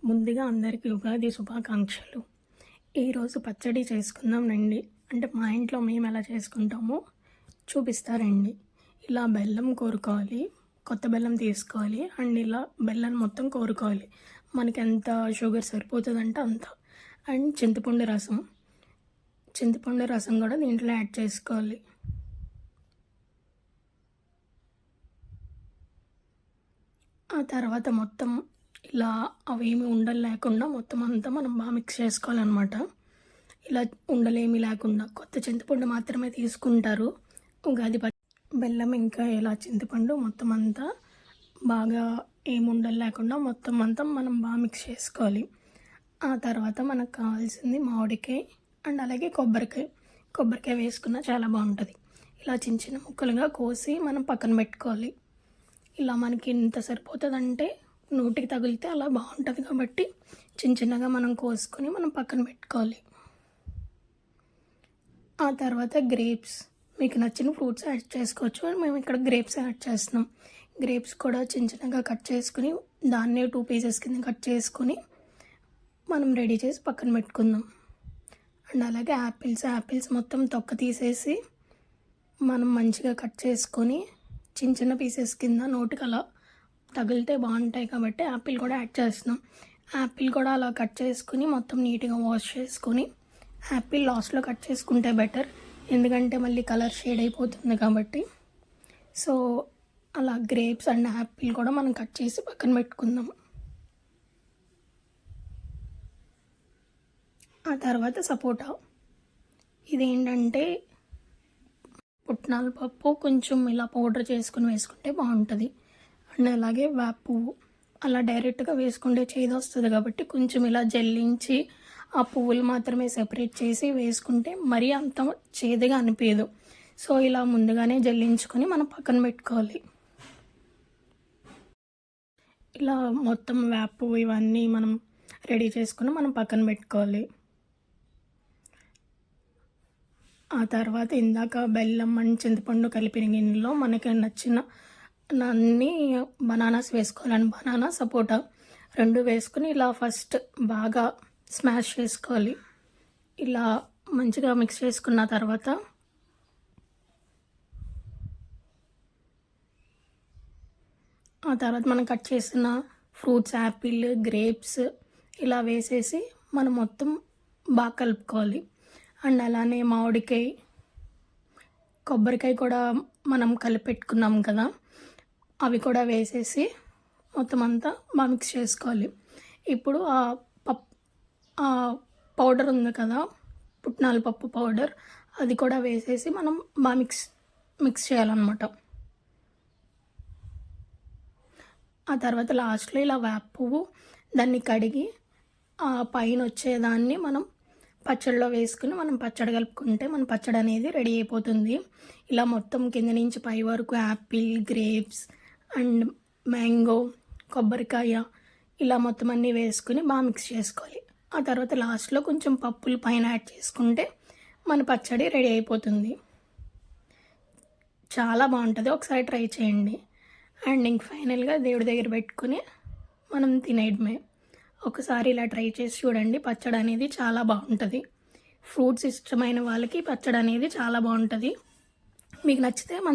ముందుగా అందరికీ ఉగాది శుభాకాంక్షలు. ఈరోజు పచ్చడి చేసుకుందాం రండి. అంటే మా ఇంట్లో మేము ఎలా చేసుకుంటామో చూపిస్తా రండి. ఇలా బెల్లం కోరుకోవాలి, కొత్త బెల్లం తీసుకోవాలి అండ్ ఇలా బెల్లం మొత్తం కోరుకోవాలి. మనకి ఎంత షుగర్ సరిపోతుందంటే అంత. అండ్ చింతపండు రసం కూడా దీంట్లో యాడ్ చేసుకోవాలి. ఆ తర్వాత మొత్తం ఇలా అవేమి ఉండలు లేకుండా మొత్తం అంతా మనం బాగా మిక్స్ చేసుకోవాలన్నమాట. ఇలా ఉండలేమి లేకుండా కొత్త చింతపండు మాత్రమే తీసుకుంటారు ఉగాది బెల్లం ఇంకా ఇలా చింతపండు మొత్తం అంతా బాగా ఏమి ఉండలు లేకుండా మొత్తం అంతా మనం బాగా మిక్స్ చేసుకోవాలి. ఆ తర్వాత మనకు కావాల్సింది మామిడికాయ అండ్ అలాగే కొబ్బరికాయ వేసుకున్న చాలా బాగుంటుంది. ఇలా చిన్న చిన్న ముక్కలుగా కోసి మనం పక్కన పెట్టుకోవాలి. ఇలా మనకి ఎంత సరిపోతుందంటే నోటికి తగిలితే అలా బాగుంటుంది కాబట్టి చిన్నగా మనం కోసుకొని మనం పక్కన పెట్టుకోవాలి. ఆ తర్వాత గ్రేప్స్, మీకు నచ్చిన ఫ్రూట్స్ యాడ్ చేసుకోవచ్చు. మేము ఇక్కడ గ్రేప్స్ యాడ్ చేస్తున్నాం. గ్రేప్స్ కూడా చిన్నగా కట్ చేసుకుని దాన్నే 2 పీసెస్ కింద కట్ చేసుకొని మనం రెడీ చేసి పక్కన పెట్టుకుందాం. అండ్ అలాగే యాపిల్స్ మొత్తం తొక్క తీసేసి మనం మంచిగా కట్ చేసుకొని చిన్న పీసెస్ కింద నోటికి అలా తగిలితే బాగుంటాయి కాబట్టి యాపిల్ కూడా యాడ్ చేస్తున్నాం. యాపిల్ కూడా అలా కట్ చేసుకుని మొత్తం నీట్గా వాష్ చేసుకొని యాపిల్ లాస్ట్లో కట్ చేసుకుంటే బెటర్, ఎందుకంటే మళ్ళీ కలర్ షేడ్ అయిపోతుంది కాబట్టి. సో అలా గ్రేప్స్ అండ్ యాపిల్ కూడా మనం కట్ చేసి పక్కన పెట్టుకుందాం. ఆ తర్వాత సపోటా, ఇదేంటంటే పుట్నాల పప్పు కొంచెం ఇలా పౌడర్ చేసుకుని వేసుకుంటే బాగుంటుంది. అండ్ అలాగే వేప పువ్వు అలా డైరెక్ట్గా వేసుకుంటే చేదు వస్తుంది కాబట్టి కొంచెం ఇలా జల్లించి ఆ పువ్వులు మాత్రమే సెపరేట్ చేసి వేసుకుంటే మరీ అంత చేదుగా అనిపించదు. సో ఇలా ముందుగానే జల్లించుకొని మనం పక్కన పెట్టుకోవాలి. ఇలా మొత్తం వేప పువ్వు ఇవన్నీ మనం రెడీ చేసుకుని మనం పక్కన పెట్టుకోవాలి. ఆ తర్వాత ఇందాక బెల్లం అండ్ చింతపండు కలిపిన గిన్నెలో మనకి నచ్చిన అన్నీ బనానాస్ వేసుకోవాలని బనానా సపోటా 2 వేసుకుని ఇలా ఫస్ట్ బాగా స్మాష్ చేసుకోవాలి. ఇలా మంచిగా మిక్స్ చేసుకున్న తర్వాత మనం కట్ చేసిన ఫ్రూట్స్ యాపిల్ గ్రేప్స్ ఇలా వేసేసి మనం మొత్తం బాగా కలుపుకోవాలి. అండ్ అలానే మామిడికాయ కొబ్బరికాయ కూడా మనం కలిపెట్టుకున్నాం కదా, అవి కూడా వేసేసి మొత్తం అంతా బాగా మిక్స్ చేసుకోవాలి. ఇప్పుడు ఆ పౌడర్ ఉంది కదా, పుట్నాల పప్పు పౌడర్, అది కూడా వేసేసి మనం బాగా మిక్స్ చేయాలన్నమాట. ఆ తర్వాత లాస్ట్లో ఇలా వేప పువ్వు దాన్ని కడిగి ఆ పైన వచ్చేదాన్ని మనం పచ్చడిలో వేసుకుని మనం పచ్చడి కలుపుకుంటే మన పచ్చడి అనేది రెడీ అయిపోతుంది. ఇలా మొత్తం కింద నుంచి పై వరకు యాపిల్ గ్రేప్స్ అండ్ మ్యాంగో కొబ్బరికాయ ఇలా మొత్తం అన్నీ వేసుకుని బాగా మిక్స్ చేసుకోవాలి. ఆ తర్వాత లాస్ట్లో కొంచెం పప్పులు పైన యాడ్ చేసుకుంటే మన పచ్చడి రెడీ అయిపోతుంది. చాలా బాగుంటుంది, ఒకసారి ట్రై చేయండి. అండ్ ఇంక ఫైనల్గా దేవుడి దగ్గర పెట్టుకుని మనం తినేయడమే. ఒకసారి ఇలా ట్రై చేసి చూడండి, పచ్చడి అనేది చాలా బాగుంటుంది. ఫ్రూట్స్ ఇష్టమైన వాళ్ళకి పచ్చడి అనేది చాలా బాగుంటుంది. మీకు నచ్చితే మన